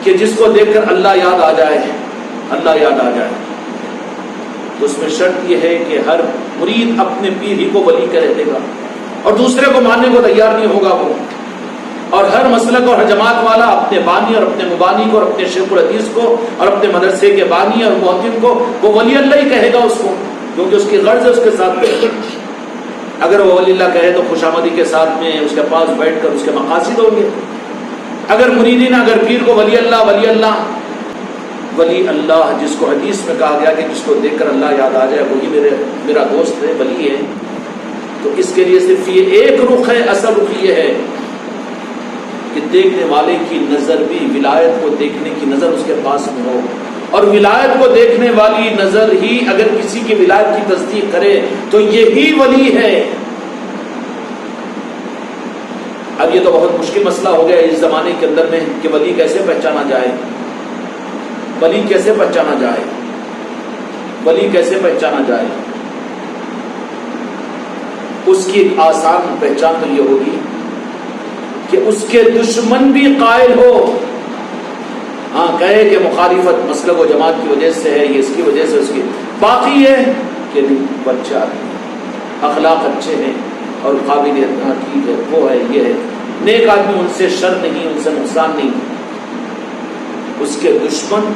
کہ جس کو دیکھ کر اللہ یاد آ جائے، اللہ یاد آ جائے، تو اس میں شرط یہ ہے کہ ہر مرید اپنے پیر ہی کو ولی کہہ دے گا اور دوسرے کو ماننے کو تیار نہیں ہوگا وہ، اور ہر مسلک اور ہر جماعت والا اپنے بانی اور اپنے مبانی کو اور اپنے شیخ الحدیث کو اور اپنے مدرسے کے بانی اور محدث کو وہ ولی اللہ ہی کہے گا اس کو، کیونکہ اس کی غرض ہے اس کے ساتھ میں۔ اگر وہ ولی اللہ کہے تو خوشامدی کے ساتھ میں اس کے پاس بیٹھ کر اس کے مقاصد ہوں گے۔ اگر مریدین اگر پیر کو ولی اللہ ولی اللہ ولی اللہ جس کو حدیث میں کہا گیا کہ جس کو دیکھ کر اللہ یاد آ جائے وہی میرا دوست ہے، ولی ہے، تو اس کے لیے صرف یہ ایک رخ ہے، اصل رخ یہ ہے کہ دیکھنے والے کی نظر بھی ولایت کو دیکھنے کی نظر اس کے پاس میں ہو، اور ولایت کو دیکھنے والی نظر ہی اگر کسی کی ولایت کی تصدیق کرے تو یہی ولی ہے۔ اب یہ تو بہت مشکل مسئلہ ہو گیا اس زمانے کے اندر میں کہ ولی کیسے پہچانا جائے، ولی کیسے پہچانا جائے، ولی کیسے پہچانا جائے۔ اس کی ایک آسان پہچان تو یہ ہوگی کہ اس کے دشمن بھی قائل ہو، ہاں کہے کہ مخالفت مسلک و جماعت کی وجہ سے ہے، یہ اس کی وجہ سے اس کی، باقی ہے کہ نہیں بچہ اخلاق اچھے ہیں اور قابلیت ٹھیک ہے، وہ ہے یہ ہے، نیک آدمی، ان سے شر نہیں، ان سے نقصان نہیں۔ اس کے دشمن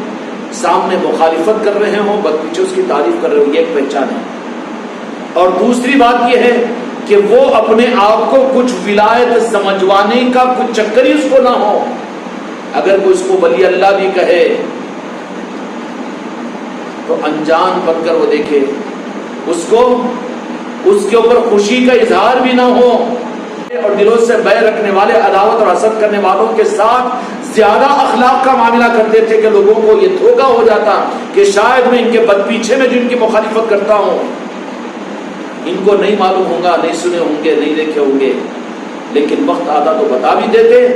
سامنے مخالفت کر رہے ہوں، بس پیچھے اس کی تعریف کر رہے ہوں، یہ ایک پہچان ہے۔ اور دوسری بات یہ ہے کہ وہ اپنے آپ کو کچھ ولایت سمجھوانے کا کچھ چکر ہی اس کو نہ ہو۔ اگر کوئی اس کو ولی اللہ بھی کہے تو انجان بن کر وہ دیکھے، اس کو اس کے اوپر خوشی کا اظہار بھی نہ ہو، اور دلوں سے بے رکھنے والے، عداوت اور حسد کرنے والوں کے ساتھ زیادہ اخلاق کا معاملہ کرتے تھے کہ لوگوں کو یہ دھوکہ ہو جاتا کہ شاید میں ان کے بد پیچھے میں جن کی مخالفت کرتا ہوں ان کو نہیں معلوم ہوگا، نہیں سنے ہوں گے، نہیں دیکھے ہوں گے، لیکن وقت آتا تو بتا بھی دیتے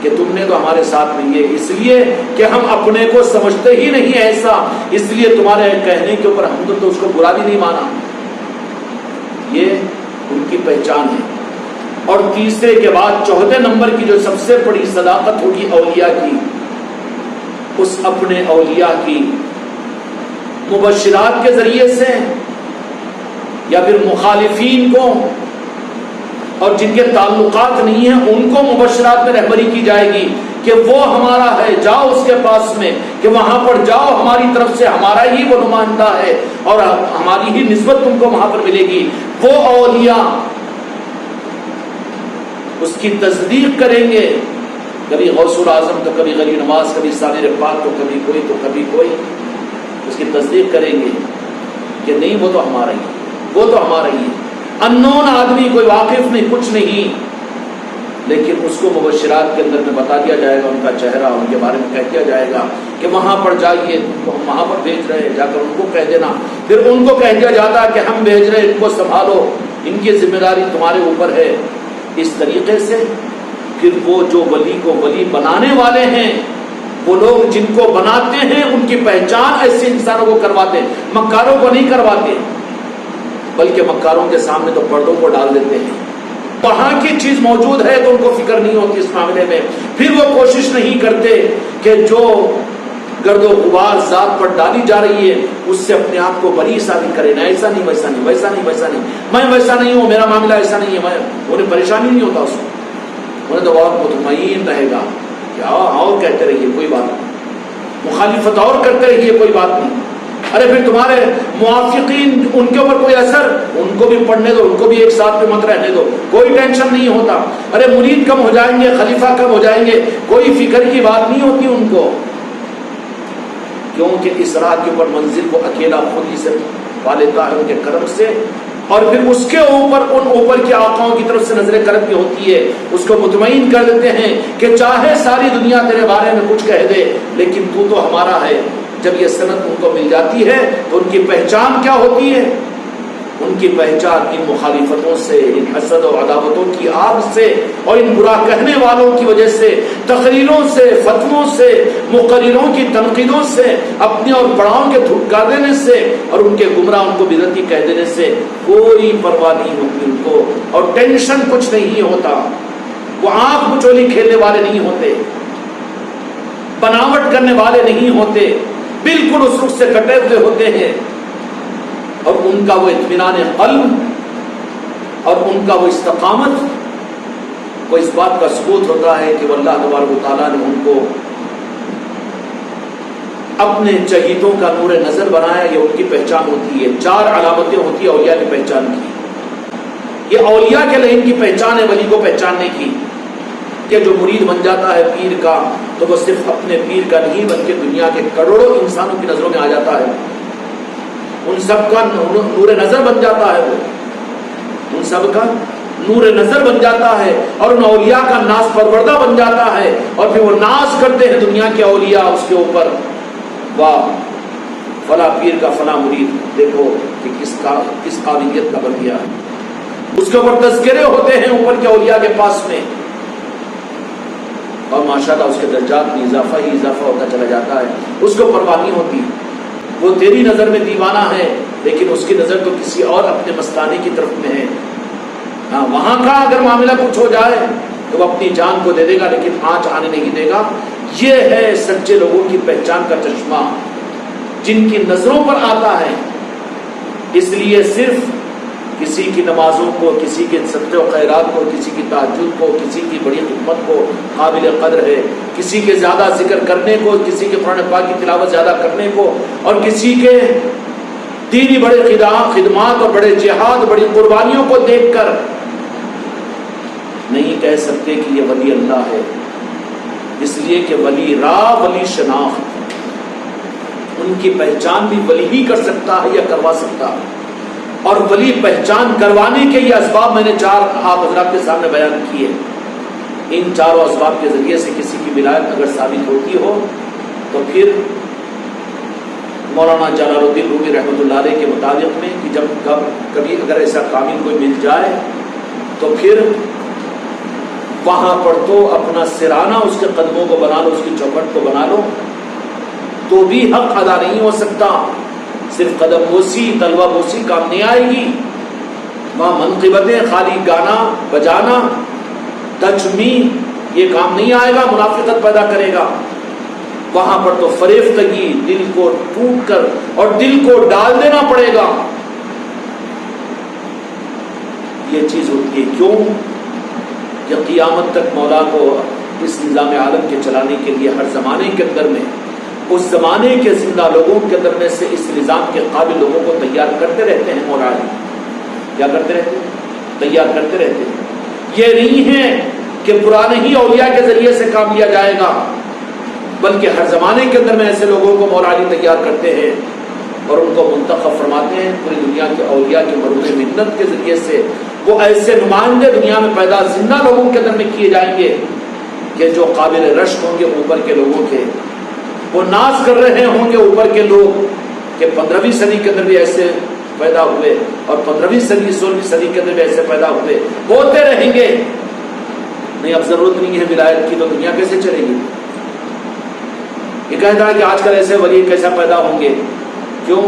کہ تم نے تو ہمارے ساتھ میں یہ، اس لیے کہ ہم اپنے کو سمجھتے ہی نہیں ایسا، اس لیے تمہارے کہنے کے اوپر ہم تو اس کو برا بھی نہیں مانا۔ یہ ان کی پہچان ہے۔ اور تیسرے کے بعد چوتھے نمبر کی جو سب سے بڑی صداقت ہوگی اولیاء کی، اس اپنے اولیاء کی مبشرات کے ذریعے سے یا پھر مخالفین کو اور جن کے تعلقات نہیں ہیں ان کو مبشرات میں رہبری کی جائے گی کہ وہ ہمارا ہے، جاؤ اس کے پاس میں، کہ وہاں پر جاؤ، ہماری طرف سے ہمارا ہی وہ نمائندہ ہے اور ہماری ہی نسبت تم کو وہاں پر ملے گی۔ وہ اولیاء اس کی تصدیق کریں گے، کبھی غوث الاعظم تو کبھی غنی نواز، کبھی صابر پاک تو کبھی کوئی تو کبھی کوئی، اس کی تصدیق کریں گے کہ نہیں وہ تو ہمارا ہی، وہ تو ہمارا ہی ہے۔ انون آدمی، کوئی واقف نہیں، کچھ نہیں، لیکن اس کو مبشرات کے اندر میں بتا دیا جائے گا، ان کا چہرہ ان کے بارے میں کہہ دیا جائے گا کہ وہاں پر جائیے، تو ہم وہاں پر بھیج رہے ہیں، جا کر ان کو کہہ دینا۔ پھر ان کو کہہ دیا جاتا کہ ہم بھیج رہے ہیں، ان کو سنبھالو، ان کی ذمہ داری تمہارے اوپر ہے۔ اس طریقے سے پھر وہ جو ولی کو ولی بنانے والے ہیں، وہ لوگ جن کو بناتے ہیں ان کی پہچان ایسے انسانوں کو کرواتے ہیں، مکاروں کو نہیں کرواتے، بلکہ مکاروں کے سامنے تو پردوں کو ڈال دیتے ہیں۔ وہاں کی چیز موجود ہے تو ان کو فکر نہیں ہوتی اس معاملے میں، پھر وہ کوشش نہیں کرتے کہ جو گرد و غبار ذات پر ڈالی جا رہی ہے اس سے اپنے آپ کو بری ثابت کرے، نہ ایسا نہیں، ویسا نہیں، ویسا نہیں، ویسا نہیں، میں ویسا نہیں ہوں، میرا معاملہ ایسا نہیں ہے، انہیں پریشانی نہیں ہوتا، اس کو انہیں تو بہت مطمئن رہے گا کہ اور کہتے رہیے کوئی بات نہیں، مخالفت اور کرتے رہیے کوئی بات نہیں۔ ارے پھر تمہارے موافقین ان کے اوپر کوئی اثر، ان کو بھی پڑھنے دو، ان کو بھی ایک ساتھ میں مت رہنے دو، کوئی ٹینشن نہیں ہوتا۔ ارے مرید کم ہو جائیں گے، خلیفہ کم ہو جائیں گے، کوئی فکر کی بات نہیں ہوتی ان کو، کیونکہ اس راہ کے اوپر منزل کو اکیلا خود ہی سے پا لیتا ہے ان کے کرم سے، اور پھر اس کے اوپر ان اوپر کے آقاؤں کی طرف سے نظر کرم بھی ہوتی ہے، اس کو مطمئن کر دیتے ہیں کہ چاہے ساری دنیا تیرے بارے میں کچھ کہہ دے لیکن تو تو ہمارا ہے۔ جب یہ سند ان کو مل جاتی ہے تو ان کی پہچان کیا ہوتی ہے؟ ان کی پہچان ان مخالفتوں سے، ان حسد و عداوتوں کی آگ سے اور ان برا کہنے والوں کی وجہ سے، تقریروں سے، فتووں سے، مقرروں کی تنقیدوں سے، اپنے اور بڑاؤں کے دھکا دینے سے اور ان کے گمراہ ان کو بدعتی کہہ دینے سے کوئی پرواہ نہیں ہوتی ان کو، اور ٹینشن کچھ نہیں ہوتا، وہ آنکھ مچولی کھیلنے والے نہیں ہوتے۔ بناوٹ کرنے والے نہیں ہوتے، بالکل اس رخ سے کٹے ہوئے ہوتے ہیں، اور ان کا وہ اطمینان قلب اور ان کا وہ استقامت وہ اس بات کا ثبوت ہوتا ہے کہ وہ اللہ تبارک و تعالیٰ نے ان کو اپنے چہیتوں کا نور نظر بنایا. یہ ان کی پہچان ہوتی ہے. 4 علامتیں ہوتی ہیں اولیاء کی پہچان کی. یہ اولیاء کے لیے ان کی پہچان ہے ولی کو پہچاننے کی، کہ جو مرید بن جاتا ہے پیر کا تو وہ صرف اپنے پیر کا نہیں بلکہ دنیا کے کروڑوں انسانوں کی نظروں میں آ جاتا ہے، ان سب کا نور نظر بن جاتا ہے، وہ ان سب کا نور نظر بن جاتا ہے اور ان اولیاء کا ناز پروردہ بن جاتا ہے. اور پھر وہ ناز کرتے ہیں دنیا کے اولیاء اس کے اوپر، واہ فلاں پیر کا فلاں مرید دیکھو کہ کس قابلیت کا بن گیا ہے. اس کے اوپر تذکرے ہوتے ہیں اوپر کے اولیاء کے پاس میں، اور ماشاءاللہ اس کے درجات میں اضافہ ہی اضافہ ہوتا چلا جاتا ہے. اس کو پرواہ نہیں ہوتی، وہ تیری نظر میں دیوانہ ہے لیکن اس کی نظر تو کسی اور اپنے مستانے کی طرف میں ہے. ہاں وہاں کا اگر معاملہ کچھ ہو جائے تو وہ اپنی جان کو دے دے گا لیکن آنچ آنے نہیں دے گا. یہ ہے سچے لوگوں کی پہچان کا چشمہ جن کی نظروں پر آتا ہے. اس لیے صرف کسی کی نمازوں کو، کسی کے صدقے و خیرات کو، کسی کی تہجد کو، کسی کی بڑی خدمت کو قابل قدر ہے، کسی کے زیادہ ذکر کرنے کو، کسی کے قرآن پاک کی تلاوت زیادہ کرنے کو، اور کسی کے دینی بڑے خدمات اور بڑے جہاد، بڑی قربانیوں کو دیکھ کر نہیں کہہ سکتے کہ یہ ولی اللہ ہے. اس لیے کہ ولی راہ ولی شناخت، ان کی پہچان بھی ولی ہی کر سکتا ہے یا کروا سکتا ہے. اور ولی پہچان کروانے کے یہ اسباب میں نے 4 آپ حضرات کے سامنے بیان کیے. ان 4 اسباب کے ذریعے سے کسی کی ولایت اگر ثابت ہوتی ہو تو پھر مولانا جلال الدین رومی رحمۃ اللہ علیہ کے مطابق میں کہ جب کبھی اگر ایسا کامل کوئی مل جائے تو پھر وہاں پر تو اپنا سرانہ اس کے قدموں کو بنا لو، اس کی چوکھٹ کو بنا لو، تو بھی حق ادا نہیں ہو سکتا. صرف قدم بوسی تلوہ بوسی کام نہیں آئے گی. وہاں منقبتیں، خالی گانا بجانا، تجمی، یہ کام نہیں آئے گا، منافقت پیدا کرے گا. وہاں پر تو فریفتگی، دل کو ٹوٹ کر اور دل کو ڈال دینا پڑے گا. یہ چیز ہوتی ہے کیوں کہ قیامت تک مولا کو اس نظام عالم کے چلانے کے لیے ہر زمانے کے اندر میں اس زمانے کے زندہ لوگوں کے اندر میں سے اس نظام کے قابل لوگوں کو تیار کرتے رہتے ہیں. مولا علی کیا کرتے رہتے ہیں؟ تیار کرتے رہتے ہیں. یہ نہیں ہے کہ پرانے ہی اولیاء کے ذریعے سے کام لیا جائے گا، بلکہ ہر زمانے کے اندر میں ایسے لوگوں کو مولا علی تیار کرتے ہیں اور ان کو منتخب فرماتے ہیں. پوری دنیا کے اولیاء کے مرہون منت کے ذریعے سے وہ ایسے نمائندے دنیا میں پیدا زندہ لوگوں کے اندر میں کیے جائیں گے کہ جو قابل رشک ہوں گے اوپر کے لوگوں کے. وہ ناز کر رہے ہوں گے اوپر کے لوگ کہ 15ویں صدی کے اندر بھی ایسے پیدا ہوئے اور 15ویں صدی 16ویں صدی کے اندر بھی ایسے پیدا ہوئے، ہوتے رہیں گے. نہیں اب ضرورت نہیں ہے ولایت کی تو دنیا کیسے چلے گی؟ یہ کہتا ہے کہ آج کل ایسے ولی کیسا پیدا ہوں گے؟ کیوں؟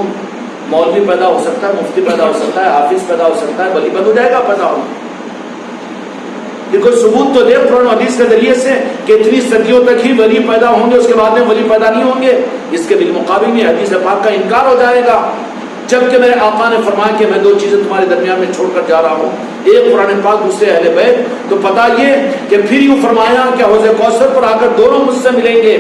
مولوی پیدا ہو سکتا ہے، مفتی پیدا ہو سکتا ہے، حافظ پیدا ہو سکتا ہے، ولی بند ہو جائے گا پیدا ہو. کوئی ثبوت تو دے قرآن حدیث کے ذریعے سے کہ اتنی صدیوں تک ہی ولی پیدا ہوں گے، اس کے بعد میں ولی پیدا نہیں ہوں گے. اس کے بالمقابل میں حدیث پاک کا انکار ہو جائے گا. جبکہ میرے آقا نے فرمایا کہ میں 2 چیزیں تمہارے درمیان میں چھوڑ کر جا رہا ہوں، ایک قرآن پاک، دوسرے اہل بیت. تو پتہ یہ کہ پھر یوں فرمایا کہ حوض کوثر پر آ کر دونوں مجھ سے ملیں گے.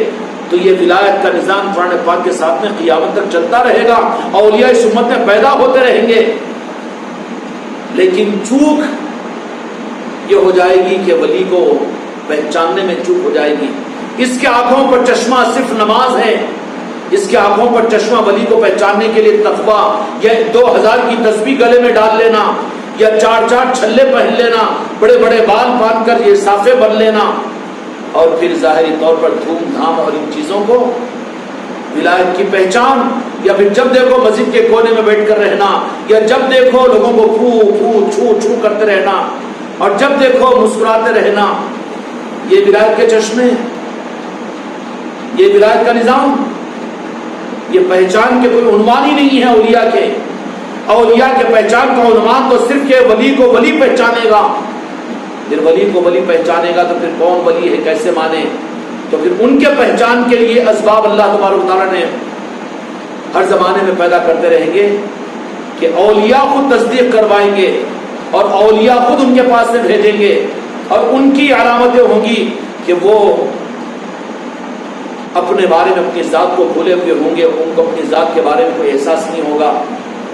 تو یہ ولایت کا نظام قرآن پاک کے ساتھ میں قیامت تک چلتا رہے گا. اولیاء اس امت میں پیدا ہوتے رہیں گے. لیکن چوک یہ ہو جائے گی کہ ولی کو پہچاننے میں چوک ہو جائے گی. اس کے آنکھوں پر چشمہ صرف نماز ہے، اس کے آنکھوں پر چشمہ ولی کو پہچاننے کے لیے تقویٰ یا 2000 کی تسبیح گلے میں ڈال لینا یا 4 چھلے پہن لینا، بڑے بڑے بال باندھ کر یہ صافے بن لینا، اور پھر ظاہری طور پر دھوم دھام اور ان چیزوں کو ولایت کی پہچان، یا پھر جب دیکھو مسجد کے کونے میں بیٹھ کر رہنا، یا جب دیکھو لوگوں کو پھو پھو چھو چھو کرتے رہنا، اور جب دیکھو مسکراتے رہنا. یہ ولایت کے چشمے، یہ ولایت کا نظام، یہ پہچان کے کوئی عنوان ہی نہیں ہے اولیاء کے. اولیاء کے پہچان کا عنوان تو صرف یہ ولی کو ولی پہچانے گا. پھر ولی کو ولی پہچانے گا تو پھر کون ولی ہے، کیسے مانے؟ تو پھر ان کے پہچان کے لیے اسباب اللہ تبارک و تعالیٰ نے ہر زمانے میں پیدا کرتے رہیں گے کہ اولیاء خود تصدیق کروائیں گے اور اولیاء خود ان کے پاس سے بھیجیں گے، اور ان کی علامتیں ہوں گی کہ وہ اپنے بارے میں اپنی ذات کو بھولے ہوئے ہوں گے، ان کو اپنی ذات کے بارے میں کوئی احساس نہیں ہوگا،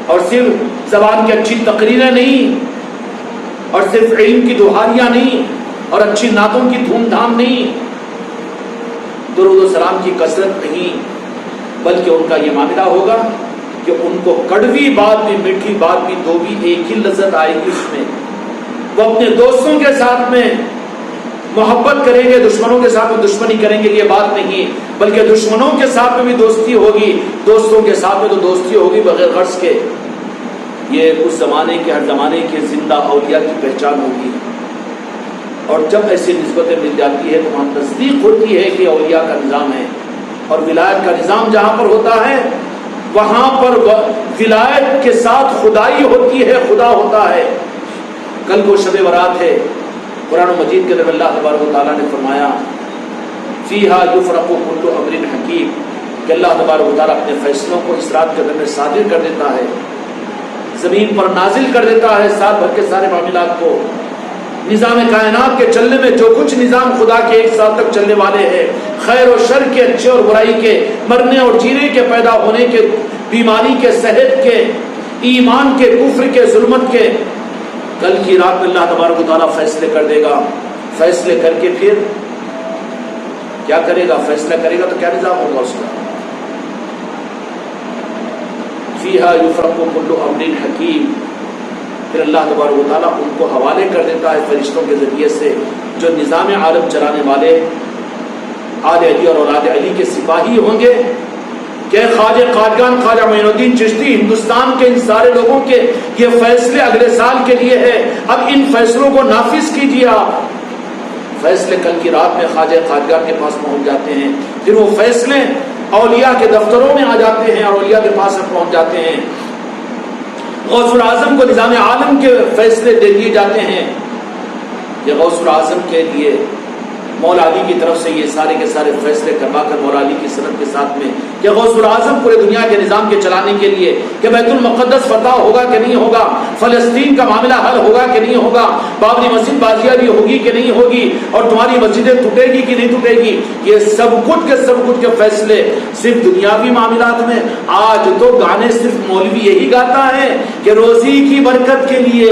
اور صرف زبان کی اچھی تقریریں نہیں، اور صرف علم کی دہاریاں نہیں، اور اچھی نعتوں کی دھوم دھام نہیں، درود و سلام کی کثرت نہیں، بلکہ ان کا یہ معاملہ ہوگا کہ ان کو کڑوی بات بھی میٹھی بات بھی دو بھی ایک ہی لذت آئے گی اس میں۔ وہ اپنے دوستوں کے ساتھ میں محبت کریں گے، دشمنوں کے ساتھ میں دشمنی کریں گے، یہ بات نہیں، بلکہ دشمنوں کے ساتھ میں بھی دوستی ہوگی، دوستوں کے ساتھ میں تو دوستی ہوگی بغیر غرض کے۔ یہ اس زمانے کے ہر زمانے کے زندہ اولیاء کی پہچان ہوگی، اور جب ایسی نسبتیں مل جاتی ہے تو وہاں تصدیق ہوتی ہے کہ اولیاء کا نظام ہے، اور ولایت کا نظام جہاں پر ہوتا ہے وہاں پر ولایت کے ساتھ خدائی ہوتی ہے، خدا ہوتا ہے۔ کل کو شب برات ہے، قرآن مجید کے اندر اللہ تبارک و تعالیٰ نے فرمایا فیہا یفرق کل امر حکیم، کہ اللہ تبارک و تعالیٰ اپنے فیصلوں کو اس رات کے اندر میں صادر کر دیتا ہے، زمین پر نازل کر دیتا ہے سال بھر کے سارے معاملات کو۔ نظام کائنات کے چلنے میں جو کچھ نظام خدا کے ایک سال تک چلنے والے ہیں، خیر و شر کے، اچھے اور برائی کے، مرنے اور جینے کے، پیدا ہونے کے، بیماری کے، صحت کے، ایمان کے، کفر کے، ظلمت کے، کل کی رات میں اللہ تبارک و تعالیٰ فیصلے کر دے گا۔ فیصلے کر کے پھر کیا کرے گا؟ فیصلہ کرے گا تو کیا نظام ہوگا اس کا؟ فیہا یفرق کل امر حکیم، پھر اللہ تبارک و تعالیٰ ان کو حوالے کر دیتا ہے فرشتوں کے ذریعے سے، جو نظام عالم چلانے والے آل علی اور اولاد علی کے سپاہی ہوں گے، کہ خواجہ قادیان خواجہ معین الدین چشتی ہندوستان کے ان سارے لوگوں کے یہ فیصلے اگلے سال کے لیے ہے، اب ان فیصلوں کو نافذ کیجیے آپ۔ فیصلے کل کی رات میں خواجہ قادیان کے پاس پہنچ جاتے ہیں، پھر وہ فیصلے اولیاء کے دفتروں میں آ جاتے ہیں اور اولیاء کے پاس پہنچ جاتے ہیں۔ غوث الاعظم کو نظام عالم کے فیصلے دے دیے جاتے ہیں۔ یہ غوث الاعظم کے لیے مولا علی کی طرف سے یہ سارے کے سارے فیصلے کروا کر مولا علی کی سند کے ساتھ میں کہ غوث الاعظم پورے دنیا کے نظام کے چلانے کے لیے کہ بیت المقدس فتح ہوگا کہ نہیں ہوگا، فلسطین کا معاملہ حل ہوگا کہ نہیں ہوگا، بابری مسجد بازیابی ہوگی کہ نہیں ہوگی، اور تمہاری مسجدیں ٹوٹے گی کہ نہیں ٹوٹے گی، یہ سب کچھ کے فیصلے صرف دنیاوی معاملات میں۔ آج تو گانے صرف مولوی یہی گاتا ہے کہ روزی کی برکت کے لیے،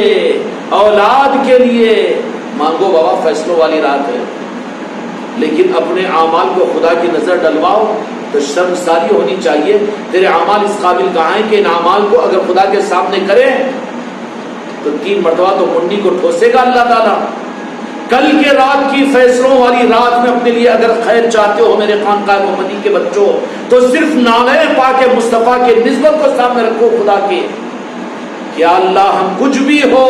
اولاد کے لیے مانگو بابا، فیصلوں والی رات ہے، لیکن اپنے اعمال کو خدا کی نظر ڈلواؤ تو شرمساری ہونی چاہیے۔ تیرے اعمال اس قابل کہاں ہیں کہ ان اعمال کو اگر خدا کے سامنے کرے تو 3 مرتبہ تو منڈی کو ٹھوسے گا اللہ تعالیٰ۔ کل کے رات کی فیصلوں والی رات میں اپنے لیے اگر خیر چاہتے ہو میرے خانقاہ محمدی کے بچوں، تو صرف نامے پاک مصطفیٰ کے نسبت کو سامنے رکھو خدا کے، کہ اللہ ہم کچھ بھی ہو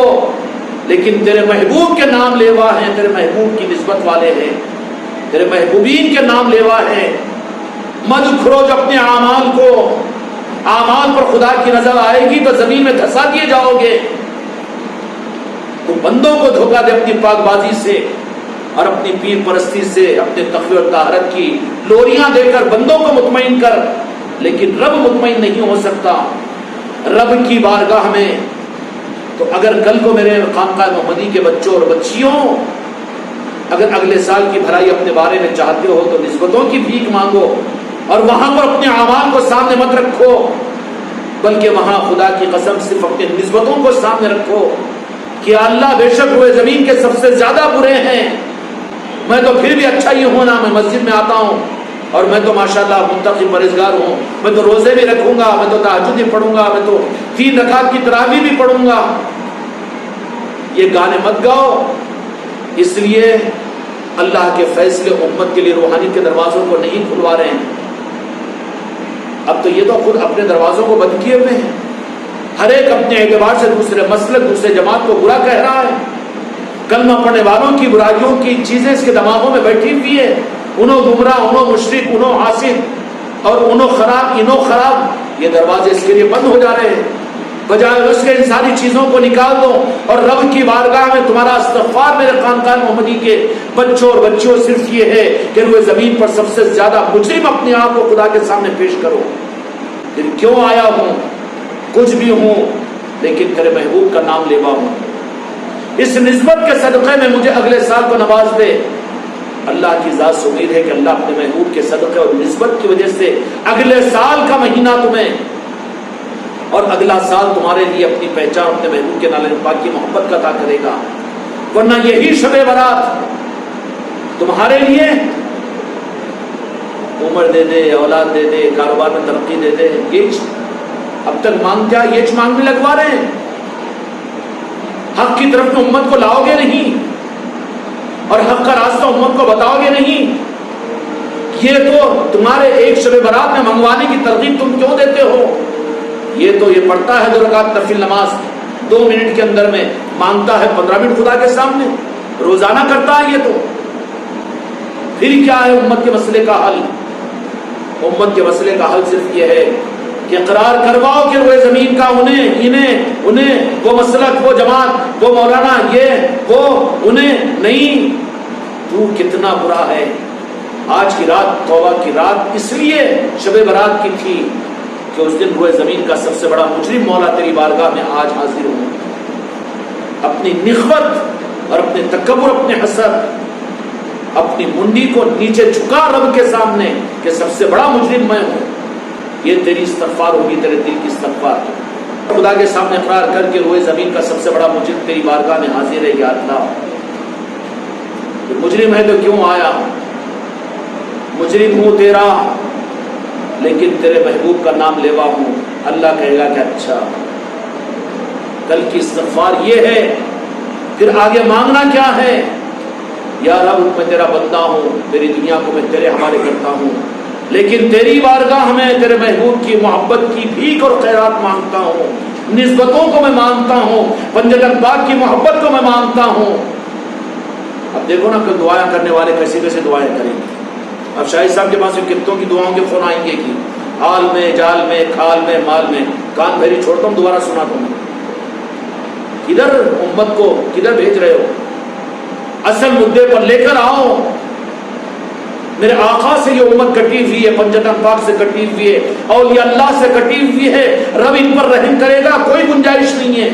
لیکن تیرے محبوب کے نام لیوا ہیں، تیرے محبوب کی نسبت والے ہیں، تیرے محبوبین کے نام لیوا ہے۔ مد خروج اپنے اعمال کو، اعمال پر خدا کی نظر آئے گی تو زمین میں دھسا دیے جاؤ گے۔ تو بندوں کو دھوکہ دے اپنی پاک بازی سے اور اپنی پیر پرستی سے، اپنے تقوی اور طہارت کی لوریاں دے کر بندوں کو مطمئن کر، لیکن رب مطمئن نہیں ہو سکتا رب کی بارگاہ میں۔ تو اگر کل کو میرے خانقاہ محمدی کے بچوں اور بچیوں، اگر اگلے سال کی بھلائی اپنے بارے میں چاہتے ہو تو نسبتوں کی بھیک مانگو، اور وہاں پر اپنے اعمال کو سامنے مت رکھو، بلکہ وہاں خدا کی قسم صرف اپنی نسبتوں کو سامنے رکھو کہ اللہ بے شک وہ زمین کے سب سے زیادہ برے ہیں، میں تو پھر بھی اچھا ہی ہوں نا، میں مسجد میں آتا ہوں اور میں تو ماشاءاللہ متقی پرہیزگار ہوں، میں تو روزے بھی رکھوں گا، میں تو تہجد بھی پڑھوں گا، میں تو 3 رکعت کی تراویح بھی پڑھوں گا۔ یہ گانے مت گاؤ، اس لیے اللہ کے فیصلے امت کے لیے روحانی کے دروازوں کو نہیں کھلوا رہے ہیں۔ اب تو یہ تو خود اپنے دروازوں کو بند کیے ہوئے ہیں، ہر ایک اپنے اعتبار سے دوسرے مسلک دوسرے جماعت کو برا کہہ رہا ہے۔ کلمہ پڑھنے والوں کی برائیوں کی چیزیں اس کے دماغوں میں بیٹھی ہوئی ہے، انہوں گمراہ، انہوں مشرک، انہوں حاسد، اور انہوں خراب، انہوں خراب، یہ دروازے اس کے لیے بند ہو جا رہے ہیں۔ بجائے اس کے ان ساری چیزوں کو نکال دو اور رب کی بارگاہ میں تمہارا استغفار میرے خانقاہ محمدی کے بچوں اور بچیوں صرف یہ ہے کہ روئے زمین پر سب سے زیادہ مجرم اپنے آپ کو خدا کے سامنے پیش کرو. پھر کیوں آیا ہوں؟ کچھ بھی ہوں لیکن تیرے محبوب کا نام لیوا ہوں. اس نسبت کے صدقے میں مجھے اگلے سال کو نواز دے. اللہ کی ذات سے امید ہے کہ اللہ اپنے محبوب کے صدقے اور نسبت کی وجہ سے اگلے سال کا مہینہ تمہیں اور اگلا سال تمہارے لیے اپنی پہچان اپنے محبوب کے نالے پاک کی محبت کا عطا کرے گا. ورنہ یہی شب برات تمہارے لیے عمر دے دے، اولاد دے دے، کاروبار میں ترقی دے دے، یہ اب تک مانگتے ہیں، یہ مانگنے لگوا رہے ہیں. حق کی طرف میں امت کو لاؤ گے نہیں اور حق کا راستہ امت کو بتاؤ گے نہیں. یہ تو تمہارے ایک شب برات میں منگوانے کی ترغیب تم کیوں دیتے ہو؟ یہ تو یہ پڑھتا ہے 2 رکعت نفل نماز 2 منٹ کے اندر میں، مانگتا ہے 15 منٹ خدا کے سامنے، روزانہ کرتا ہے. یہ تو پھر کیا ہے امت کے مسئلے کا حل؟ امت کے مسئلے کا حل صرف یہ ہے کہ اقرار کرواؤ کہ روئے زمین کا انہیں وہ مسلک، وہ جماعت، وہ مولانا، یہ وہ انہیں نہیں. تو کتنا برا ہے. آج کی رات توبہ کی رات اس لیے شب برات کی تھی کہ اس دن روئے زمین کا سب سے بڑا مجرم مولا تیری بارگاہ میں آج حاضر ہوں. اپنی نخوت اور اپنے تکبر، اپنے حسد، اپنی منڈی کو نیچے جھکا رب کے سامنے کہ سب سے بڑا مجرم میں ہوں. یہ تیری استغفار ہوگی، تیرے دل کی استغفار. خدا کے سامنے اقرار کر کے روئے زمین کا سب سے بڑا مجرم تیری بارگاہ میں حاضر ہے. یا اللہ، مجرم ہے تو کیوں آیا؟ مجرم ہوں تیرا لیکن تیرے محبوب کا نام لیوا ہوں. اللہ کہے گا کہ اچھا، کل کی استغفار یہ ہے. پھر آگے مانگنا کیا ہے؟ یا رب میں تیرا بندہ ہوں، میری دنیا کو میں تیرے حوالے کرتا ہوں، لیکن تیری بارگاہ میں تیرے محبوب کی محبت کی بھیک اور خیرات مانگتا ہوں. نسبتوں کو میں مانگتا ہوں، پنجتن پاک کی محبت کو میں مانگتا ہوں. اب دیکھو نا کہ دعائیں کرنے والے کیسے کیسے دعائیں کریں گے. اب شاہد صاحب کے پاس کتوں کی دعاؤں کے فون آئیں گے کہ حال میں، جال میں، کھال میں، مال میں. کان بھری چھوڑتا ہوں، دوبارہ سنا تم. کدھر امت کو کدھر بھیج رہے ہو؟ اصل مدے پر لے کر آؤ. میرے آقا سے یہ امت کٹی ہوئی ہے، پنجتن پاک سے کٹی ہوئی ہے، اولیاء اللہ سے کٹی ہوئی ہے. رب ان پر رحم کرے گا، کوئی گنجائش نہیں ہے.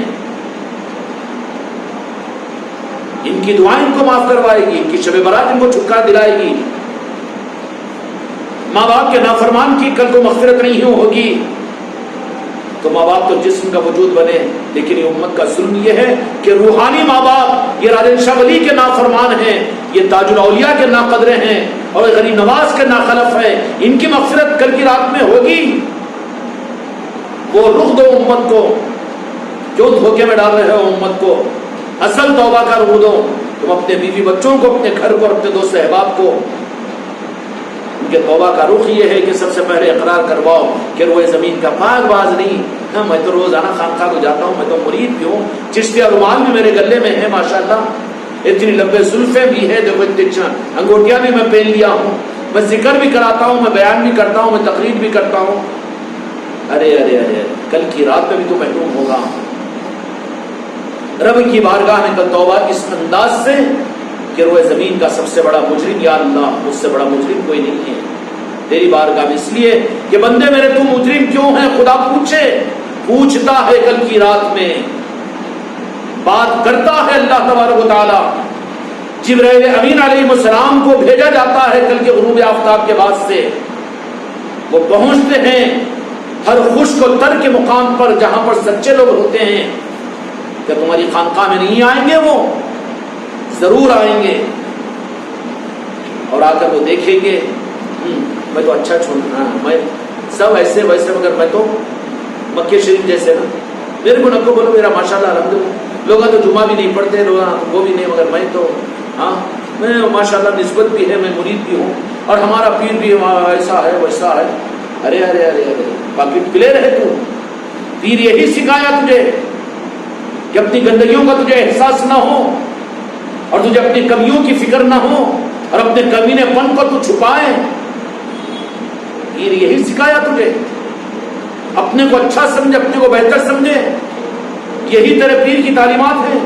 ان کی دعائیں ان کو معاف کروائے گی، ان کی شب برات ان کو چھٹکارا دلائے گی. ماں باپ کے نافرمان کی کل کو مغفرت نہیں ہوگی. تو ماں باپ تو جسم کا وجود بنے، لیکن یہ امت کا ظلم یہ ہے کہ روحانی ماں باپ، یہ راجن شاہ ولی کے نافرمان ہیں، یہ تاج الاولیاء کے ناقدرے ہیں اور غریب نواز کے ناخلف ہیں. ان کی مغفرت کل کی رات میں ہوگی. وہ رخ دو امت کو، کیوں دھوکے میں ڈال رہے ہو امت کو؟ اصل توبہ کا رخ دو. تم اپنے بیوی بچوں کو، اپنے گھر کو، اپنے دوست احباب کو، ان کے توبہ کا رخ یہ ہے کہ سب سے پہلے اقرار کرواؤ کہ روئے زمین کا پاک باز نہیں. ہاں میں تو روزانہ خانقاہ کو جاتا ہوں، میں تو مرید بھی ہوں، چشتیہ رومال بھی میرے گلے میں ہے ماشاءاللہ، اتنی لمبے زلفیں بھی ہے، دیکھو اتنی انگوٹیاں بھی میں پہن لیا ہوں، میں ذکر بھی کراتا ہوں، میں بیان بھی کرتا ہوں، میں تقریر بھی کرتا ہوں. ارے ارے ارے کل کی رات میں بھی تو محروم ہوگا رب کی بارگاہ میں. کل توبہ اس انداز سے کہ روئے زمین کا سب سے بڑا مجرم، یا اللہ مجھ سے بڑا مجرم کوئی نہیں ہے تیری بارگاہ میں. اس لیے کہ بندے میرے تو مجرم کیوں ہیں؟ خدا پوچھتا ہے کل کی رات میں، بات کرتا ہے اللہ تبارک و تعالی. جبرائیل امین علیہ السلام کو بھیجا جاتا ہے کل کے غروب آفتاب کے بعد سے. وہ پہنچتے ہیں ہر خشک و تر کے مقام پر جہاں پر سچے لوگ ہوتے ہیں. کہ تمہاری خانقاہ میں نہیں آئیں گے؟ وہ ضرور آئیں گے اور آ کر وہ دیکھیں گے میں تو اچھا چھوڑنا، میں سب ایسے ویسے، مگر میں تو مکہ شریف جیسے نا. میرے کو نکو بولو میرا ماشاءاللہ الحمدللہ، لوگ تو جمعہ بھی نہیں پڑھتے، وہ بھی نہیں، مگر میں تو ہاں میں ماشاءاللہ نسبت بھی ہے، میں مرید بھی ہوں اور ہمارا پیر بھی ایسا ہے ویسا ہے. ارے ارے ارے ارے پاکٹ کلیئر ہے. تو پیر یہی سکھایا تجھے کہ اپنی گندگیوں کا تجھے احساس نہ ہو اور تجھے اپنی کمیوں کی فکر نہ ہو اور اپنے کمینے پن کو تو چھپائے. پیر یہی سکھایا تجھے. اپنے کو اچھا سمجھے، اپنے کو بہتر سمجھے، یہی تیرے پیر کی تعلیمات ہیں؟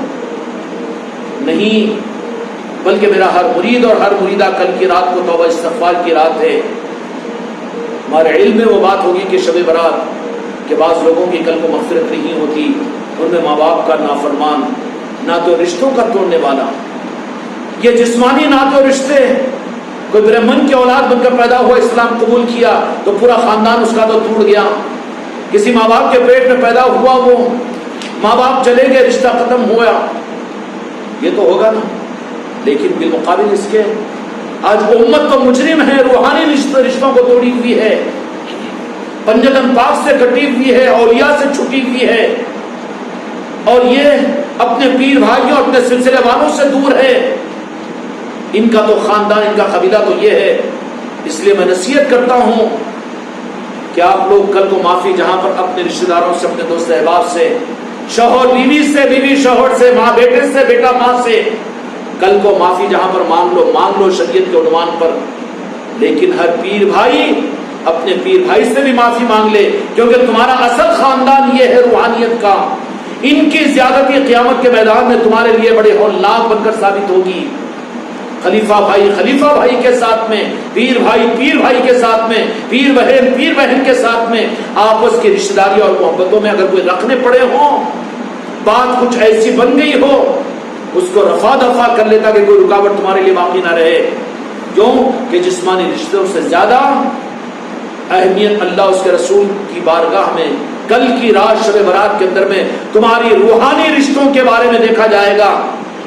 نہیں، بلکہ میرا ہر مرید اور ہر مریدہ کل کی رات کو توبہ استغفار کی رات ہے۔ ہمارے علم میں وہ بات ہوگی کہ شب برات کہ بعض لوگوں کی کل کو مغفرت نہیں ہوتی، ان میں ماں باپ کا نافرمان، نعت و رشتوں کا توڑنے والا، یہ جسمانی نعت و رشتے، کوئی برہمن کی اولاد بن کر پیدا ہوا، اسلام قبول کیا تو پورا خاندان اس کا تو ٹوٹ گیا۔ کسی ماں باپ کے پیٹ میں پیدا ہوا، وہ ماں باپ چلے گئے، رشتہ ختم ہوا، یہ تو ہوگا نا۔ لیکن بالمقابل اس کے آج امت تو مجرم ہے، روحانی رشتوں کو توڑی ہوئی ہے، پنجتن پاک سے کٹی ہوئی ہے، اولیاء سے چھٹی ہوئی ہے، اور یہ اپنے پیر بھائیوں، اپنے سلسلے والوں سے دور ہے۔ ان کا تو خاندان، ان کا قبیلہ تو یہ ہے۔ اس لیے میں نصیحت کرتا ہوں کہ آپ لوگ کل کو معافی جہاں پر اپنے رشتہ داروں سے، اپنے دوست احباب سے، شوہر بیوی سے، بیوی شوہر سے، ماں بیٹے سے، بیٹا ماں سے، کل کو معافی جہاں پر مانگ لو شریعت کے عنوان پر۔ لیکن ہر پیر بھائی اپنے پیر بھائی سے بھی معافی مانگ لے، کیونکہ تمہارا اصل خاندان یہ ہے روحانیت کا۔ ان کی زیادتی قیامت کے میدان میں تمہارے لیے بڑے ہولناک بن کر ثابت ہوگی۔ خلیفہ بھائی کے ساتھ میں، پیر بھائی کے ساتھ میں، پیر بہن کے ساتھ میں، آپس کی رشتہ داری اور محبتوں میں اگر کوئی رکھنے پڑے ہوں، بات کچھ ایسی بن گئی ہو، اس کو رفع دفع کر لیتا کہ کوئی رکاوٹ تمہارے لیے باقی نہ رہے۔ کیوں کہ جسمانی رشتوں سے زیادہ اہمیت اللہ اس کے رسول کی بارگاہ میں کل کی رات شب برات کے اندر میں تمہاری روحانی رشتوں کے بارے میں دیکھا جائے گا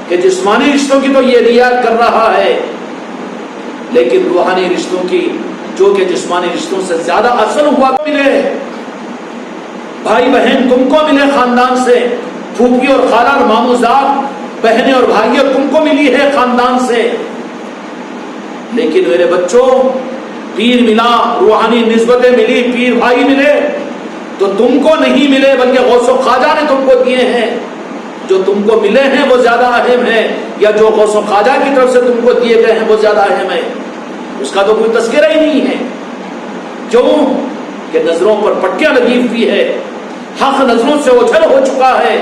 کہ جسمانی رشتوں کی تو یہ رعایت کر رہا ہے، لیکن روحانی رشتوں کی جو کہ جسمانی رشتوں سے زیادہ اصل ہوا ملے۔ بھائی بہن تم کو ملے خاندان سے، پھوپھی اور خالہ اور ماموزاد، بہنیں اور بھائیوں تم کو ملی ہے خاندان سے، لیکن میرے بچوں پیر ملا، روحانی نسبتیں ملی، پیر بھائی ملے تو تم کو نہیں ملے، بلکہ غوث و خواجہ نے تم کو دیے ہیں۔ جو تم کو ملے ہیں وہ زیادہ اہم ہے، یا جو غوث و خواجہ کی طرف سے تم کو دیے گئے ہیں وہ زیادہ اہم ہے؟ اس کا تو کوئی تذکرہ ہی نہیں ہے۔ کیوں کہ نظروں پر پٹیاں لگی ہوئی ہے، حق نظروں سے اوجھل ہو چکا ہے۔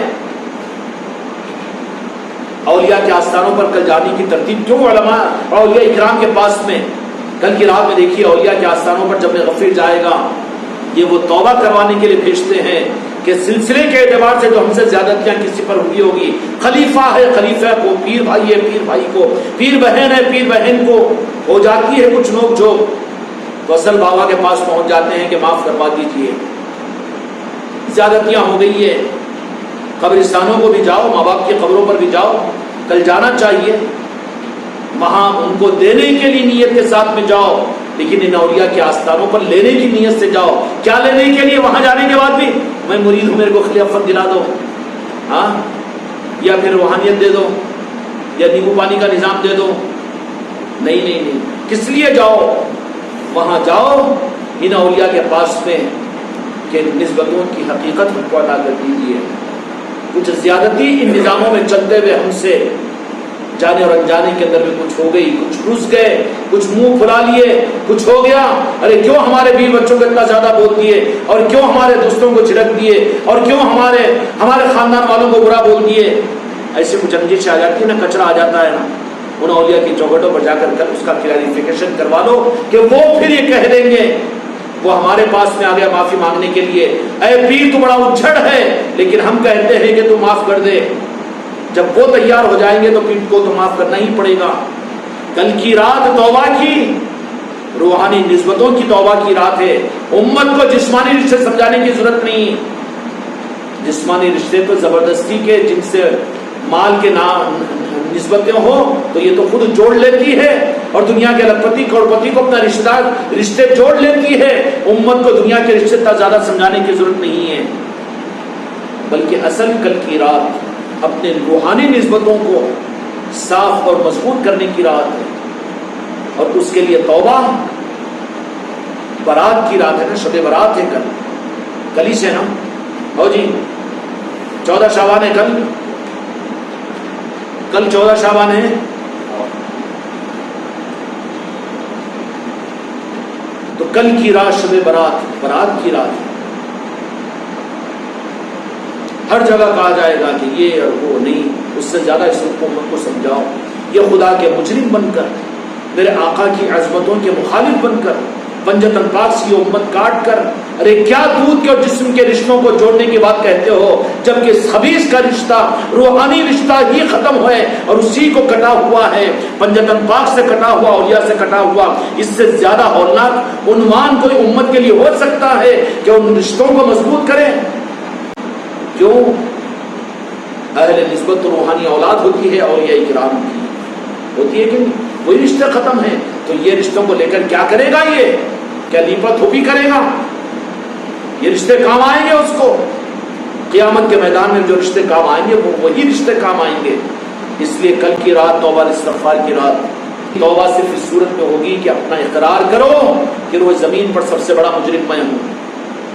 اولیاء کے آستانوں پر کل جانے کی ترتیب کیوں علماء اولیاء اکرام کے پاس میں کل کی رات میں دیکھیے، اولیاء کے آستانوں پر جب میں غفیر جائے گا، یہ وہ توبہ کروانے کے لیے بھیجتے ہیں کہ سلسلے کے اعتبار سے جو ہم سے زیادتیاں کسی پر ہوئی ہوگی، خلیفہ ہے خلیفہ کو، پیر بھائی ہے پیر بھائی کو، پیر بہن ہے پیر بہن کو ہو جاتی ہے کچھ نوک جھوک، تو اصل بابا کے پاس پہنچ جاتے ہیں کہ معاف کروا دیجیے، زیادتیاں ہو گئی ہے۔ قبرستانوں کو بھی جاؤ، ماں باپ کی قبروں پر بھی جاؤ، کل جانا چاہیے، وہاں ان کو دینے کے لیے نیت کے ساتھ میں جاؤ، لیکن ان اولیاء کے آستانوں پر لینے کی نیت سے جاؤ۔ کیا لینے کے لیے؟ وہاں جانے کے بعد بھی میں مرید ہوں، میرے کو خلافت دلا دو، ہاں، یا پھر روحانیت دے دو، یا نیبو پانی کا نظام دے دو۔ نہیں نہیں نہیں، کس لیے جاؤ؟ وہاں جاؤ ان اولیاء کے پاس میں کہ نسبتوں کی حقیقت کو ادا کر دیجیے۔ کچھ زیادتی ان نظاموں میں چلتے ہوئے ہم سے جانے اور انجانے کے اندر بھی کچھ ہو گئی، کچھ رس گئے، کچھ منہ پھلا لیے، کچھ ہو گیا، ارے کیوں ہمارے بیوی بچوں کو اتنا زیادہ بول دیے، اور کیوں ہمارے دوستوں کو جھڑک دیے، اور کیوں ہمارے خاندان والوں کو برا بول دیے۔ ایسے کچھ انجش آ جاتی ہے نا، کچرا آ جاتا ہے نا، ان اولیاء کی چوکھٹوں پر جا کر اس کا کلیریفیکیشن کروا لو کہ وہ پھر یہ کہہ دیں گے، وہ ہمارے پاس میں آ گیا معافی مانگنے کے لیے، اے پیر تو بڑا اجھڑ ہے، لیکن ہم کہتے ہیں کہ تو معاف کر دے۔ جب وہ تیار ہو جائیں گے تو پیر کو تو معاف کرنا ہی پڑے گا۔ کل کی رات توبہ کی، روحانی نسبتوں کی توبہ کی رات ہے۔ امت کو جسمانی رشتے سمجھانے کی ضرورت نہیں، جسمانی رشتے تو زبردستی کے جن سے مال کے نام نسبتیں ہو تو یہ تو خود جوڑ لیتی ہے، اور دنیا کے لکھپتی کروڑپتی کو اپنا رشتہ دار رشتے جوڑ لیتی ہے۔ امت کو دنیا کے رشتے زیادہ سمجھانے کی ضرورت نہیں ہے، بلکہ اصل کل کی رات اپنے روحانی نسبتوں کو صاف اور مضبوط کرنے کی رات ہے، اور اس کے لیے توبہ برات کی رات ہے نا، شب برات ہے کل ہی سے نا، او جی 14 شعبان ہے کل 14 شعبان ہے، تو کل کی رات شب برات کی رات ہے۔ ہر جگہ کہا جائے گا کہ یہ اور وہ نہیں، اس سے زیادہ اس امت کو سمجھاؤ۔ یہ خدا کے مجرم بن کر، میرے آقا کی عظمتوں کے مخالف بن کر، پنجتن پاک کی امت کاٹ کر، ارے کیا دودھ کے اور جسم کے رشتوں کو جوڑنے کی بات کہتے ہو، جبکہ خبیث کا رشتہ، روحانی رشتہ ہی ختم ہوئے اور اسی کو کٹا ہوا ہے، پنجتن پاک سے کٹا ہوا، اولیاء سے کٹا ہوا۔ اس سے زیادہ ہولناک عنوان کوئی امت کے لیے ہو سکتا ہے کہ ان رشتوں کو مضبوط کریں؟ کیوں؟ اہل نسبت تو روحانی اولاد ہوتی ہے، اولیاء کرام کی ہوتی ہے کہ نہیں؟ وہی رشتے ختم ہیں، تو یہ رشتوں کو لے کر کیا کرے گا؟ یہ کیا لیپا تھوپی کرے گا؟ یہ رشتے کام آئیں گے اس کو؟ قیامت کے میدان میں جو رشتے کام آئیں گے وہ وہی رشتے کام آئیں گے۔ اس لیے کل کی رات توبہ استغفار کی رات، توبہ صرف اس صورت میں ہوگی کہ اپنا اقرار کرو کہ روئے زمین پر سب سے بڑا مجرم میں ہوں،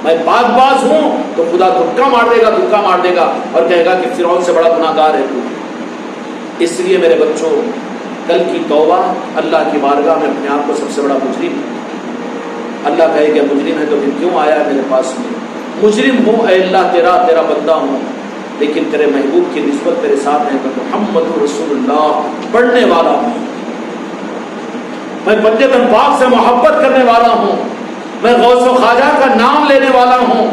میں پاک باز ہوں، تو خدا دھکا مار دے گا اور کہے گا کہ فرعون سے بڑا گناہ گار ہے تو۔ اس لیے میرے بچوں، کل کی توبہ اللہ کی بارگاہ میں اپنے آپ کو سب سے بڑا مجرم، اللہ کہے کہ مجرم ہے تو پھر کیوں آیا ہے میرے پاس میں؟ مجرم ہوں اے اللہ، تیرا بندہ ہوں، لیکن تیرے محبوب کی نسبت میرے ساتھ ہے، میں محمد رسول اللہ پڑھنے والا ہوں، میں پنجتن پاک سے محبت کرنے والا ہوں، میں غوث و خواجہ کا نام لینے والا ہوں۔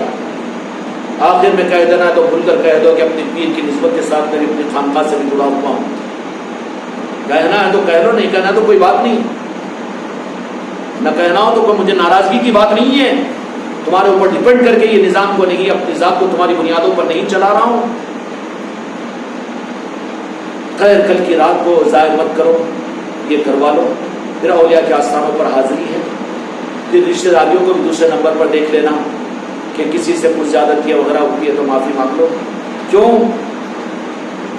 آخر میں کہہ دینا ہے تو بھول کر کہہ دو کہ اپنی پیر کی نسبت کے ساتھ میری اپنی خانقاہ سے بھی جڑا ہوا ہوں۔ کہنا ہے تو کہہ لو، نہیں کہنا تو کوئی بات نہیں، نہ کہنا ہو تو کوئی مجھے ناراضگی کی بات نہیں ہے، تمہارے اوپر ڈیپینڈ کر کے یہ نظام کو نہیں، اپنی ذات کو تمہاری بنیادوں پر نہیں چلا رہا ہوں۔ خیر، کل کی رات کو ضائع مت کرو، یہ کروا لو، پھر اولیاء کے آستانوں پر حاضری ہے، پھر رشتہ داریوں کو بھی دوسرے نمبر پر دیکھ لینا کہ کسی سے کچھ زیادتیاں وغیرہ ہوتی ہے تو معافی مانگ لو۔ کیوں؟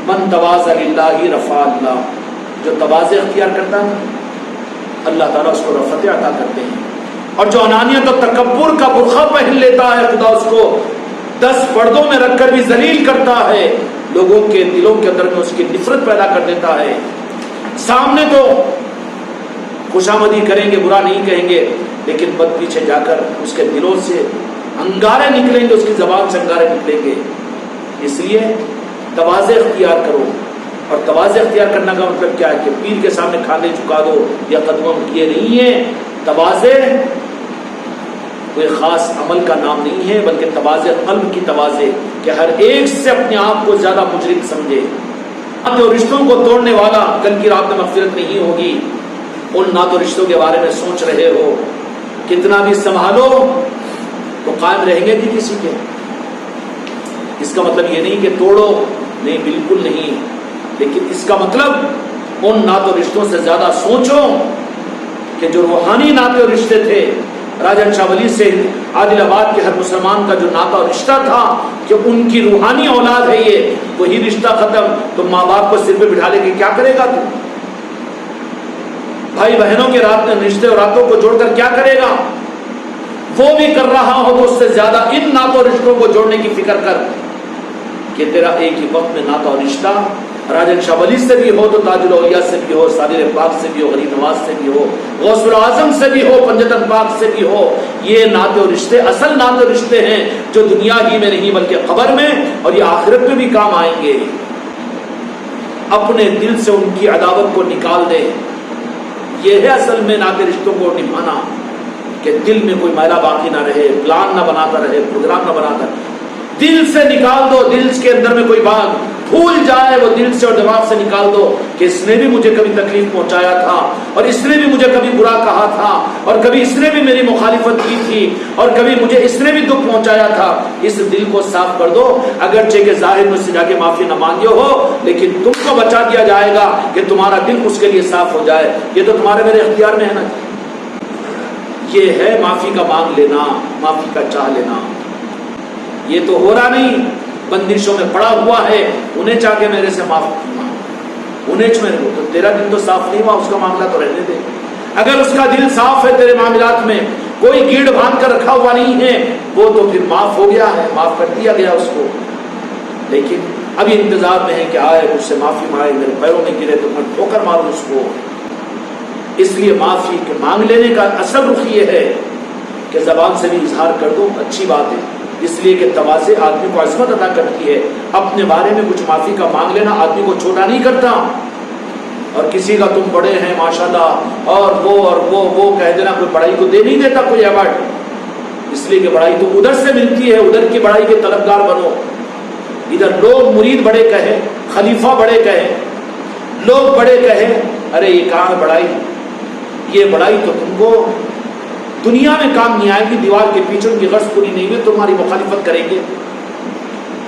من تواضع للہ رفع اللہ، جو تواضع اختیار کرتا ہے اللہ تعالیٰ اس کو رفعت عطا کرتے ہیں، اور جو انانیت اور تکبر کا برقع پہن لیتا ہے خدا اس کو 10 پردوں میں رکھ کر بھی ذلیل کرتا ہے، لوگوں کے دلوں کے اندر میں اس کی نفرت پیدا کر دیتا ہے۔ سامنے تو خوشامدی کریں گے، برا نہیں کہیں گے، لیکن پد پیچھے جا کر اس کے دلوں سے انگارے نکلیں گے، اس کی زبان سے انگارے نکلیں گے۔ اس لیے تواضع اختیار کرو، اور تواضع اختیار کرنے کا مطلب کیا ہے کہ پیر کے سامنے کھانے جھکا دو یا قدموں کیے نہیں ہے۔ تواضع کوئی خاص عمل کا نام نہیں ہے، بلکہ تواضع قلب کی تواضع، کہ ہر ایک سے اپنے آپ کو زیادہ مجرم سمجھے۔ اب جو رشتوں کو توڑنے والا کل کی رات میں مغفرت نہیں ہوگی، ان ناتو رشتوں کے بارے میں سوچ رہے ہو، کتنا بھی سنبھالو تو قائم رہیں گے کہ کسی کے؟ اس کا مطلب یہ نہیں کہ توڑو، نہیں، بالکل نہیں، لیکن اس کا مطلب ان ناتو رشتوں سے زیادہ سوچو کہ جو روحانی ناطے اور رشتے تھے، راجن شاہ ولی سے عادل آباد کے ہر مسلمان کا جو ناطا اور رشتہ تھا کہ ان کی روحانی اولاد ہے یہ، وہی رشتہ ختم، تو ماں باپ کو سر پہ بٹھا لے کے کیا کرے گا تو؟ بھائی بہنوں کے رشتے اور راتوں کو جوڑ کر کیا کرے گا؟ وہ بھی کر رہا ہو تو اس سے زیادہ ان ناطوں رشتوں کو جوڑنے کی فکر کر کہ تیرا ایک ہی وقت میں ناطا اور رشتہ راجن شاہ ولی سے بھی ہو تو تاج الاولیاء سے بھی ہو، صادق پاک سے بھی ہو، غریب نواز سے بھی ہو، غوث الاعظم سے بھی ہو، پنجتن پاک سے بھی ہو۔ یہ ناطے و رشتے اصل ناطے و رشتے ہیں جو دنیا ہی میں نہیں بلکہ قبر میں اور یہ آخرت میں بھی کام آئیں گے۔ اپنے دل سے ان کی عداوت کو نکال دے، یہ ہے اصل میں ناطے رشتوں کو نبھانا، کہ دل میں کوئی میلہ باقی نہ رہے، پلان نہ بناتا رہے، پروگرام نہ بناتا رہے، دل سے نکال دو، دل کے اندر میں کوئی بات بھول جائے وہ دل سے اور دماغ سے نکال دو کہ اس نے بھی مجھے کبھی تکلیف پہنچایا تھا، اور اس نے بھی مجھے کبھی برا کہا تھا، اور کبھی اس نے بھی میری مخالفت کی تھی، اور کبھی مجھے اس نے بھی دکھ پہنچایا تھا۔ اس دل کو صاف کر دو، اگرچہ کہ ظاہر میں سے جا کے معافی نہ مانگے ہو، لیکن تم کو بچا دیا جائے گا کہ تمہارا دل اس کے لیے صاف ہو جائے۔ یہ تو تمہارے میرے اختیار میں ہے نا، یہ ہے معافی کا مانگ لینا، معافی کا چاہ لینا۔ یہ تو ہو رہا نہیں، بندشوں میں پڑا ہوا ہے، انہیں چاہ کے میرے سے معاف انہیں تو تیرا دل تو صاف نہیں ہوا، اس کا معاملہ تو رہنے دے۔ اگر اس کا دل صاف ہے، تیرے معاملات میں کوئی گیڑ باندھ کر رکھا ہوا نہیں ہے، وہ تو پھر معاف ہو گیا ہے، معاف کر دیا گیا اس کو، لیکن ابھی انتظار میں ہے کہ آئے مجھ سے معافی مانگے، میرے پیروں میں گرے تو میں ٹھوکر ماروں اس کو۔ اس لیے معافی کے مانگ لینے کا اصل رخ یہ ہے کہ زبان سے بھی اظہار کر دو، اچھی بات ہے، اس لیے کہ تواضع آدمی کو عظمت عطا کرتی ہے. اپنے بارے میں کچھ معافی کا مانگ لینا آدمی کو چھوٹا نہیں کرتا. اور کسی کا تم بڑے ہیں ماشاءاللہ اور وہ کہہ دینا کوئی بڑائی کو دے نہیں دیتا کوئی ایوارڈ. اس لیے کہ بڑائی تو ادھر سے ملتی ہے, ادھر کی بڑائی کے طلبگار بنو. ادھر لوگ مرید بڑے کہیں, خلیفہ بڑے کہیں, لوگ بڑے کہیں, ارے یہ کہاں بڑائی, یہ بڑائی تو تم کو دنیا میں کام نہیں آئے گی. دیوار کے پیچھے ان کی غرض پوری نہیں ہوئی, تمہاری مخالفت کریں گے.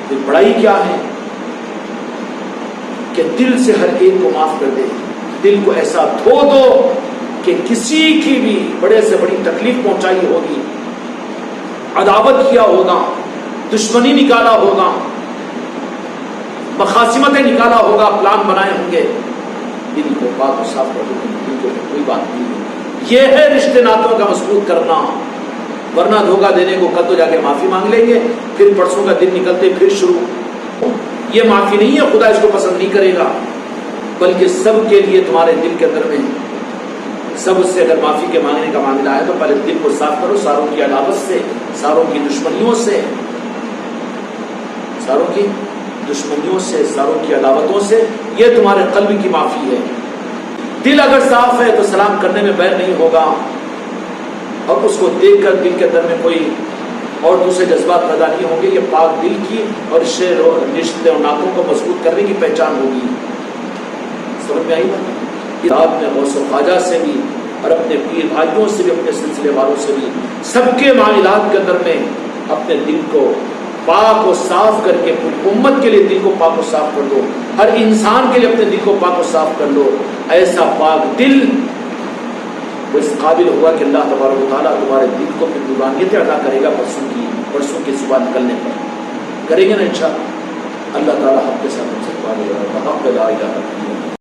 تو بڑائی کیا ہے کہ دل سے ہر ایک کو معاف کر دے, دل کو ایسا دھو دو کہ کسی کی بھی بڑے سے بڑی تکلیف پہنچائی ہوگی, عداوت کیا ہوگا, دشمنی نکالا ہوگا, مخاصمتیں نکالا ہوگا, پلان بنائے ہوں گے, دل کو پاک و صاف کر دو, دل کو کوئی بات نہیں. یہ ہے رشتے ناتوں کا مضبوط کرنا. ورنہ دھوکہ دینے کو کل تو جا کے معافی مانگ لیں گے, پھر پرسوں کا دن نکلتے پھر شروع. یہ معافی نہیں ہے, خدا اس کو پسند نہیں کرے گا, بلکہ سب کے لیے تمہارے دل کے اندر میں سب سے اگر معافی کے مانگنے کا معاملہ ہے تو پہلے دل کو صاف کرو ساروں کی عداوت سے, ساروں کی دشمنیوں سے, ساروں کی دشمنیوں سے, ساروں کی عداوتوں سے. یہ تمہارے قلب کی معافی ہے. دل اگر صاف ہے تو سلام کرنے میں بیر نہیں ہوگا, اور اس کو دیکھ کر دل کے اندر میں کوئی اور دوسرے جذبات پیدا نہیں ہوں گے. یہ پاک دل کی اور رشتے اور ناطوں کو مضبوط کرنے کی پہچان ہوگی. سمجھ میں آئی بات؟ آپ نے غوث و خواجہ سے بھی اور اپنے پیر بھائیوں سے بھی, اپنے سلسلے والوں سے بھی, سب کے معاملات کے اندر میں اپنے دل کو پاک و صاف کر کے پوری امت کے لیے دل کو پاک و صاف کر دو, ہر انسان کے لیے اپنے دل کو پاک و صاف کر لو. ایسا پاک دل وہ اس قابل ہوا کہ اللہ تبارک و تعالیٰ تمہارے دل کو پھر نورانیت عطا کرے گا. پرسوں کی صبح نکلنے پر کریں گے نا انشاءاللہ. اللہ تعالیٰ ہم کے ساتھ